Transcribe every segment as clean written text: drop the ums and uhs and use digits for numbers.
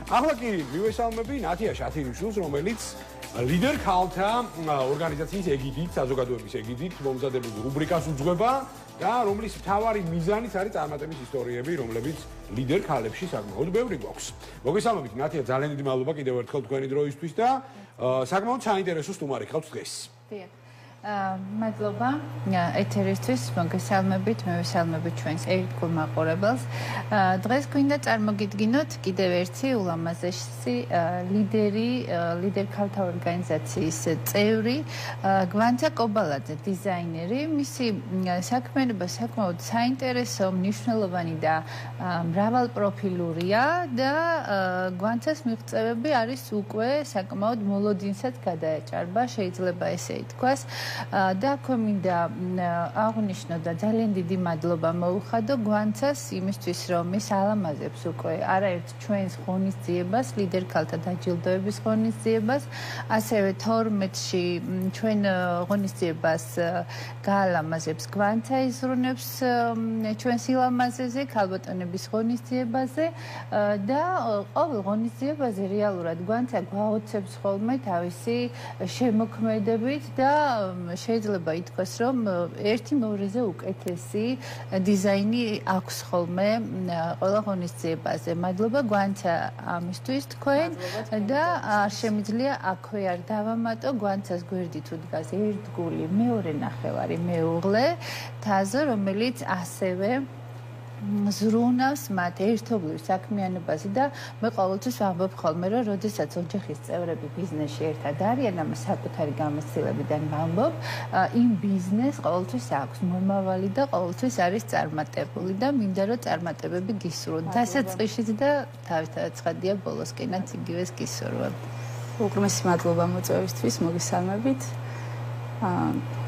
ახლა კი მივესალმები ნათია შათინიშვილს, რომელიც ლიდერ ქალთა ორგანიზაციის ეგიდით, საზოგადოების ეგიდით მომზადებულ რუბრიკას უძღვება და რომლის მთავარი მიზანიც არის წარმატების ისტორიები, რომლებიც ლიდერ ქალებში საკმაოდ ბევრი გვაქვს. მოგესალმებით ნათია, ძალიან დიდი მადლობა კიდევ ერთხელ თქვენი დროისთვის და საკმაოდ საინტერესო სტუმარი ხავთ დღეს. მადლობა ეთერისთვის, მოგესალმებით, მევესალმებით ჩვენს ერთგულ მაყურებელს. დღეს გვინდა წარმოგიდგინოთ კიდევ ერთი ულამაზესი ლიდერ ქალთა ორგანიზაციის წევრი, გვანცა კობალაძე, დიზაინერი. მისი საქმიანობა საკმაოდ საინტერესო, მნიშვნელოვანი და მრავალპროფილურია და გვანცას მიღწევები არის უკვე საკმაოდ მოლოდინსაც გადაეჭარბა, შეიძლება ესე ითქვას. და გვინდა აღნიშნო და ძალიან დიდი მადლობა მოუხადო გვანცას იმისთვის, რომ ის ალამაზებს უკვე არაერთ ჩვენს ღონისძიებას, ლიდერ ქალთა დაჯილდოების ღონისძიებას, ასევე 12-ში ჩვენ ღონისძიებას გაალამაზებს გვანცა იზრუნებს ჩვენს ილამაზეზე, ქალბატონების ღონისძიებაზე და ყოველ ღონისძიებაზე რეალურად გვანცა გვაოცებს ხოლმე თავისი შემოქმედებით და შეიძლება ითქვას, რომ ერთი მოვრეზე უკეთესი დიზაინი აქვს ხოლმე ყველა ღონისძიებაზე. მადლობა გვანცა ამისთვის თქვენ და შემიძლია აქვე არ დავამატო, გვანცას გვერდით უდგას ერთგული მეორე ნახევარი მეუღლე თაზო, რომელიც ასევე ზრუნავს მათ ერთობლივ საქმიანობაზე და მე ყოველთვის ვამბობ ხოლმე, რომ როდესაც ოჯახის წევრები ბიზნესში ერთად არიან, ამას საკუთარი გამოცდილებიდან ვამბობ, იმ ბიზნესს ყოველთვის აქვს მომავალი და ყოველთვის არის წარმატებული და მინდა რომ წარმატებები გისურვოთ. დასაწყისშიც და თავისთავად ცხადია ბოლოსკენაც იგივეს გისურვებ. უღრმესი მადლობა მოწვევისთვის, მოგესალმებით.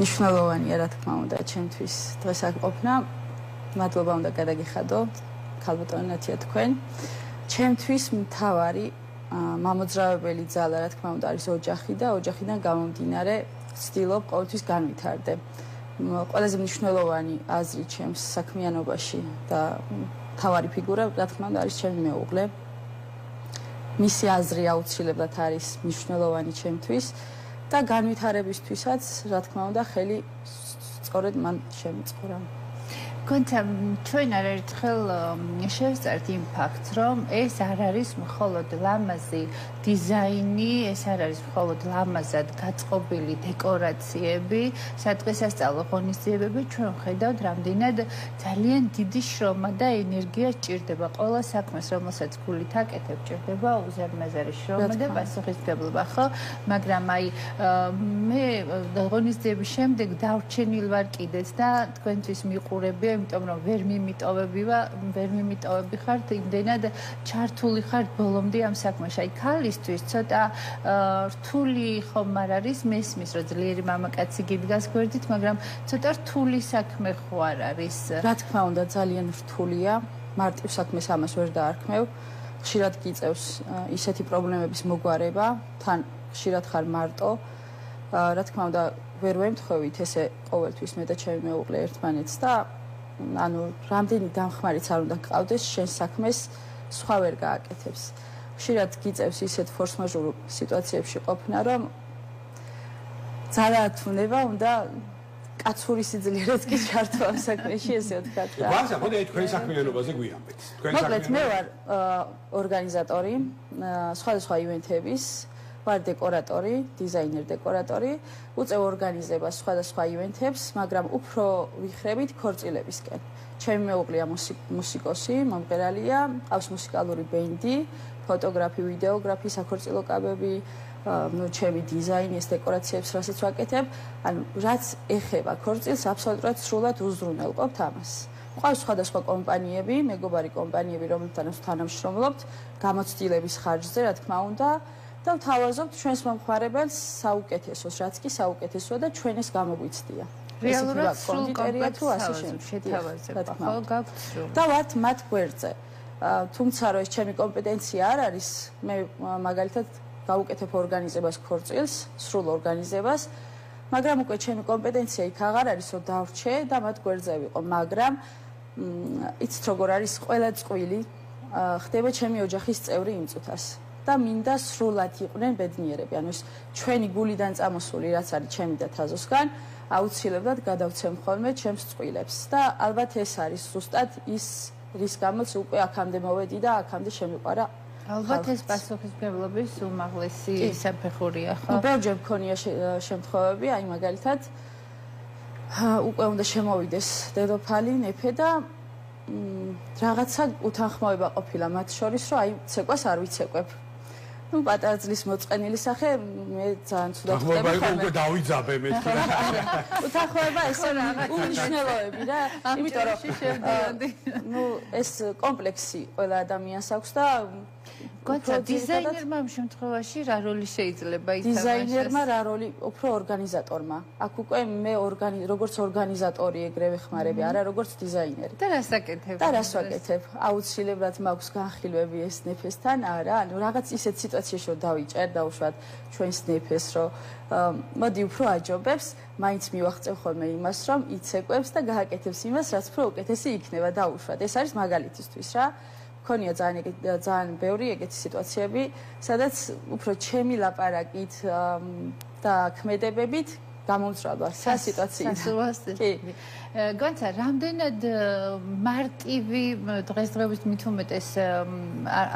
მნიშვნელოვანია რა თქმა უნდა ჩემთვის დღეს აქ ყოფნა. მადლობა უნდა გადაგიხადო ქალბატონო ნათია თქვენ. ჩემთვის მთავარი მამოძრავებელი ძალა რა თქმა უნდა არის ოჯახი და ოჯახიდან გამომდინარე ვცდილობ ყოველთვის განვითარდე. ყველაზე მნიშვნელოვანი აზრი ჩემს საქმიანობაში და მთავარი ფიგურა რა თქმა უნდა არის ჩემი მეუღლე. მისი აზრი აუცილებლად არის მნიშვნელოვანი ჩემთვის და განვითარებისთვისაც რა თქმა უნდა ხელი სწორედ მან შემიწყურა. Კონცა ჩვენ არაერთხელ შევწართ იმ ფაქტს, რომ ეს არ არის მხოლოდ ლამაზი დიზაინი, ეს არ არის მხოლოდ ლამაზად გაწყობილი დეკორაციები, სადღესასწაულო ღონისძიებები, ჩვენ ხედავთ, რამდენად ძალიან დიდი შრომა და ენერგია სჭირდება ყველა საქმეს, რომელსაც გულით აკეთებ, სჭირდება უზარმაზარი შრომა და პასუხისმგებლობა, ხო? მაგრამ აი მე ღონისძიების შემდეგ დავრჩენილ ვარ კიდეც და თქვენთვის მიყურებია იმიტომ რომ ვერ მიმიტოვები ხართ, იმდენად ჩართული ხართ ბოლომდე ამ საქმეში. აი ქალისთვის ცოტა რთული ხომ არ არის, მესმის რომ ძლიერი მამაკაცი გიდგას გვერდით, მაგრამ ცოტა რთული საქმე ხო არ არის? რა თქმა უნდა, ძალიან რთულია. მარტივ საქმეს ამას ვერ დაარქმევ. ხშირად გიწევს ისეთი პრობლემების მოგვარება, თან ხშირად ხარ მარტო. რა თქმა უნდა, ვერ ვემთხვევით ესე ყოველთვის მე და ჩემი მეუღლე ერთმანეთს და ანუ რამდენი დამხმარიც არ უნდა გყავდეს შენ საქმეს სხვა ვერ გააკეთებს. ხშირად გიწევს ისეთ ფორსმაჟურ სიტუაციებში ყოფნა, რომ ძალად უნდა კაცური სიძლიერეც კი ჩართო ამ საქმეში, ესე ვთქვათ. გვანცა, მოდი თქვენ საქმიანობაზე გვიამბეთ. მოკლედ მე ვარ ორგანიზატორი სხვადასხვა ივენთების, ვარ დეკორატორი, დიზაინერ დეკორატორი, უწევ ორგანიზებას სხვადასხვა ივენთებს, მაგრამ უფრო ვიხრებით ქორწილებისკენ. ჩემი მეუღლეა მუსიკოსი, მომღერალია, ყავს მუსიკალური ბენდი, ფოტოგრაფი, ვიდეოგრაფი, საქორწილო კაბები, ჩემი დიზაინი, ეს დეკორაციებს, რასაც ვაკეთებ, ანუ რაც ეხება ქორწილს, აბსოლუტურად სრულად უზრუნველყოფთ ამას. ყავს სხვადასხვა კომპანიები, მეგობარი კომპანიები, რომლებთანაც თანამშრომლობთ, გამოცდილების ხარჯზე, რა თქმა უნდა. და ვთავაზობთ ჩვენს მომხმარებელს საუკეთესოს, რაც კი საუკეთესოა და ჩვენ ეს გამოგვიცდია. რეალურად სრულ კომპლექსს შეთავაზება, ხო, გაქვთ სრულ. და ვართ მათ გვერდზე. თუმცა რომ ეს ჩემი კომპეტენცია არ არის, მე მაგალითად გავუკეთებ ორგანიზებას ქორწილს, სრულ ორგანიზებას, მაგრამ უკვე ჩემი კომპეტენცია იქ აღარ არის, რომ დავრჩე და მათ გვერდზე ვიყო, მაგრამ იცით როგორ არის ყველა წყვილი ხდება ჩემი ოჯახის წევრი იმ წუთას და მინდა სრულად იყვნენ ბედნიერები. ანუ ეს ჩვენი გულიდან წამოსული რაც არის ჩემი და თაზოსგან, აუცილებლად გადავცემ ხოლმე ჩემს წყვილებს და ალბათ ეს არის ზუსტად ის რის გამოც უკვე აქამდე მოვედი და აქამდე შემიყვარა. ალბათ ეს პასუხისმგებლობის უმაღლესი საფეხურია, ხო? ბევრჯერ მქონია შემთხვევები, აი მაგალითად უკვე უნდა შემოვიდეს დედოფალი, ნეფე და რაღაცა უთანხმოება ყოფილა მათ შორის, რომ აი ცეკვას არ ვიცეკვებ. ну პატარა ძლის მოწყენილი სახე მე ძალიან ცუდად ხდება ხოლმე. უკვე დავიძაბე მე თქო. უთანხმოება ესე უნიშნელოები რა. იმიტომ რომ ну ეს კომპლექსი ყველა ადამიანს აქვს და გოცა დიზაინერმა ამ შემთხვევაში რა როლი შეიძლება ითამაშოს? დიზაინერმა რა როლი უფრო ორგანიზატორმა. აქ უკვე მე როგორც ორგანიზატორი ეგრევე ხმარები, არა როგორც დიზაინერი. და რას აკეთებ? და რას ვაკეთებ? აუცილებლად მაქვს განხილვები ეს ნეფესთან, არა? ანუ რაღაც ისეთ სიტუაციაში რომ დავიჭერ, დავუშვათ ჩვენს ნეფეს, რომ მოდი უფრო აჯობებს, მაინც მივახწევ ხოლმე იმას, რომ იცეკვებს და გააკეთებს იმას, რაც უფრო უკეთესი იქნება, დავუშვათ. ეს არის მაგალითისთვის რა. მქონია ძალიან ბევრი ეგეთი სიტუაციები, სადაც უფრო ჩემი ლაპარაკით და ქმედებებით გამომძრავა სიტუაციიდან. კი. გონცა, რამდენად მარტივი დღესდღეობით მით უმეტეს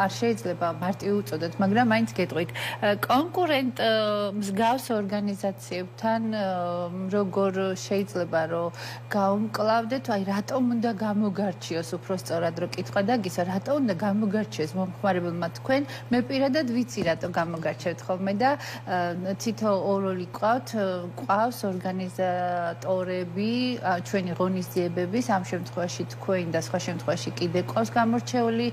არ შეიძლება მარტივი უწოდოთ, მაგრამ მაინც გეტყვით, კონკურენტ მსგავს ორგანიზაციებთან როგორ შეიძლება რომ გაუმკლავდეთ, აი რატომ უნდა გამოგარჩიოს უფრო სწორად რო კითხვა დაგისვა, რატომ უნდა გამოგარჩიოს მომხმარებელმა თქვენ? მე პირადად ვიცი რატომ გამოგარჩევთ ხოლმე და თითო ოროლი ყავს ორგანიზატორები, ჩვენი ღონისძიებების, ამ შემთხვევაში თქვენ და სხვა შემთხვევაში კიდე ყავს გამორჩეული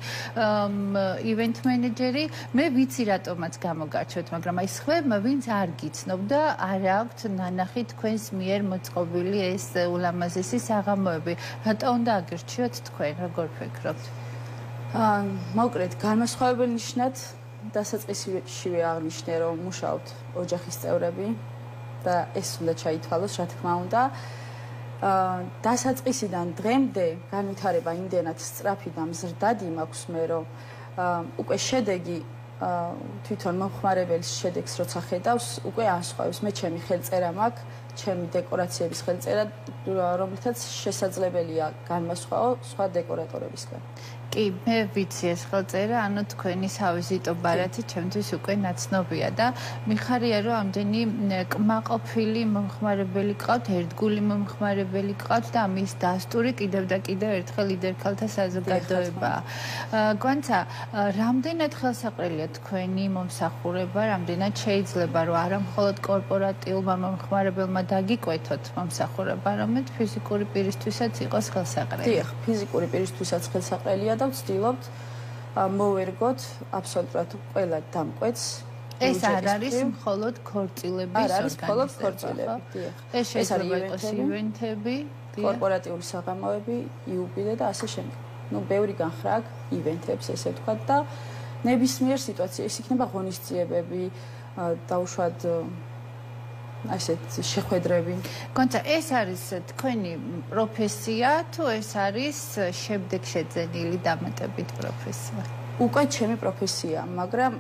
ივენთ მენეჯერი. მე ვიცი რატომაც გამოგარჩევთ, მაგრამ აი სხვებმა ვინც არ გიცნობ და არ აქვთ ნანახი თქვენს მიერ მოწყობილი ეს ულამაზესი საღამოები. რატომ უნდა აგირჩიოთ თქვენ, როგორ ფიქრობთ? მოკლედ, განმასხვავებელ ნიშნად დასაწყისშივე აღნიშნე, რომ მუშაობთ ოჯახის წევრები და ეს უნდა ჩაითვალოს, რა თქმა უნდა. დასაწყისიდან დღემდე განვითარება იმდენად სწრაფი და მზრდადი მაქვს მე, რომ უკვე შედეგი თვითონ მომხმარებელის შედეგს როცა ხედავს, უკვე ასხვავს. მე ჩემი ხელწერა მაქვს, ჩემი დეკორაციების ხელწერა, რომლითაც შესაძლებელია განმასხვაო სხვა დეკორატორებისგან. კი, მე ვიცი ეს ხელწერა, ანუ თქვენი სავიზიტო ბარათი ჩემთვის უკვე ნაცნობია და მიხარია რომ ამდენი კმაყოფილი მომხმარებელი გყავთ, ერთგული მომხმარებელი გყავთ და ამის დასტური კიდევ და კიდევ ერთხელ ლიდერქალთა საზოგადოებაა. გონცა, რამდენად ხელსაყრელია თქვენი მომსახურება, რამდენად შეიძლება რომ არა მხოლოდ კორპორატიულმა მომხმარებელმა დაგიკვეთოთ მომსახურება, რომელიც ფიზიკური პირისთვისაც იყოს ხელსაყრელი. დიახ, ფიზიკური პირისთვისაც ხელსაყრელია და ვცდილობთ მოვერგოთ აბსოლუტურად ყველა დამკვეთს. ეს არ არის მხოლოდ ქორწილების არ არის მხოლოდ ქორწილები, დიახ. ეს შეიძლება იყოს ივენთები, კორპორატიული საღამოები, იუბილე და ასე შემდეგ. ნუ ბევრი განხრა აქვს ივენთებს, ესე ვთქვათ და ნებისმიერ სიტუაციაში ეს იქნება ღონისძიებები, დაუშვათ ასეთ შეხვედრები. გონცა, ეს არის თქვენი პროფესია თუ ეს არის შემდეგშეძენილი დამატებით პროფესია? უკვე ჩემი პროფესია, მაგრამ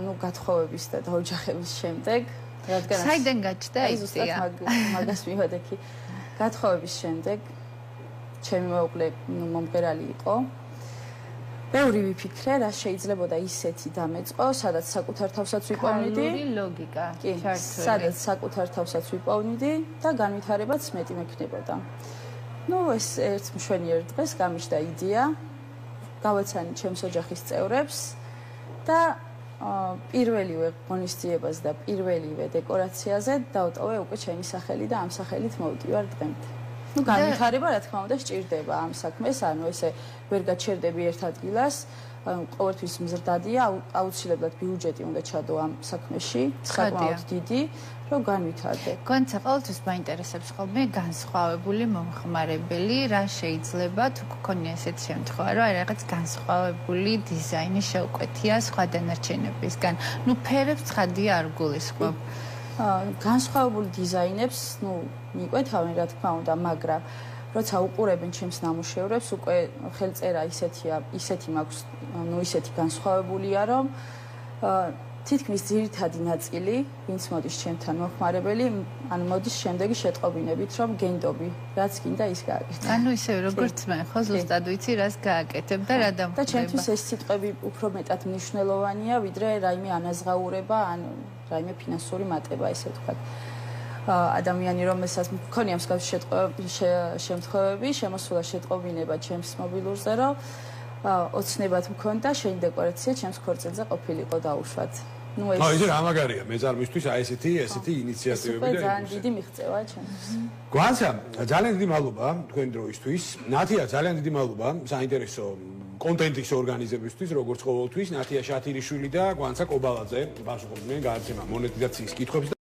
ნუ გათხოვების და დაოჯახების შემდეგ, რადგან საიდან გაჩნდა იდეა? მაგას მივადექი. გათხოვების შემდეგ ჩემი მეუღლე მომღერალი იყო. ბევრი ვიფიქრე, რა შეიძლებოდა ისეთი დამეწყო, სადაც საკუთარ თავსაც ვიპოვნიდი. ქალური ლოგიკა, ჩართული. სადაც საკუთარ თავსაც ვიპოვნიდი და განვითარებაც მეტი მექნებოდა. ნუ ეს ერთ მშვენიერ დღეს გამიშდა იდეა, გავაცანი ჩემს ოჯახის წევრებს და პირველივე ღონისძიებას და პირველივე დეკორაციაზე დავტოვე უკვე ჩემი სახელი და ამ სახელით მოვდივარ დღემდე. ну განვითარება რა თქმა უნდა სჭირდება ამ საქმეს, ანუ ესე ვერ გაჩერდები ერთ ადგილას, ყოველთვის მზრდადია, აუცილებლად ბიუჯეტი უნდა ჩადო ამ საქმეში, საკმაოდ დიდი, რომ განვითარდე. გონცა, ყოველთვის მაინტერესებს ხოლმე განსხვავებული მომხმარებელი, რა შეიძლება თუ გქონია ესეთი შემთხვევა, რომ აი რაღაც განსხვავებული დიზაინი შეუკვეთია სხვა დანარჩენებისგან. ну ფერებს ცხადია არ გულისხმობ. განსხვავებული დიზაინებს, ну მიყვეთავენ რა თქმა უნდა, მაგრამ როცა უყურებენ ჩემს ნამუშევრებს, უკვე ხელწერა ისეთი მაქვს, ისეთი განსხვავებულია, რომ თითქმის ძირითადი ნაწილი, ვინც მოდის ჩემთან მოხმარებელი, მოდის შემდეგი შეტყობინებით, რომ გენდობი, რაც გინდა ის გააკეთე. ანუ ისე როგორც მე, ხო, ზუსტად ვიცი, რას გააკეთებ და რა დამკვდება. და ჩემთვის ეს სიტყვები უფრო მეტად მნიშვნელოვანია, ვიდრე რაიმე ანაზღაურება, ან რაიმე ფინანსური მატება, ესე ვთქვათ. ადამიანი, რომელსაც მქონია მსგავსი შემთხვევები, შემოსულა შეტყობინება ჩემს მობილურზე, რომ ოცნებად მქონდა შენი დეკორაცია ჩემს ქორწილზე ყოფილიყო დაუშვათ. ნუ ეს რა მაგარია მეძალმისთვის აი ესეთი ინიციატივები და ძალიან დიდი მიღწევა ჩემთვის. გვანცა ძალიან დიდი მადლობა თქვენი დროისთვის. ნათია ძალიან დიდი მადლობა საინტერესო კონტენტის ორგანიზებისთვის, როგორც ყოველთვის. ნათია შათირიშვილი და გვანცა კობალაძე პასუხობდნენ გადაცემა მონეტიზაციის კითხვებს.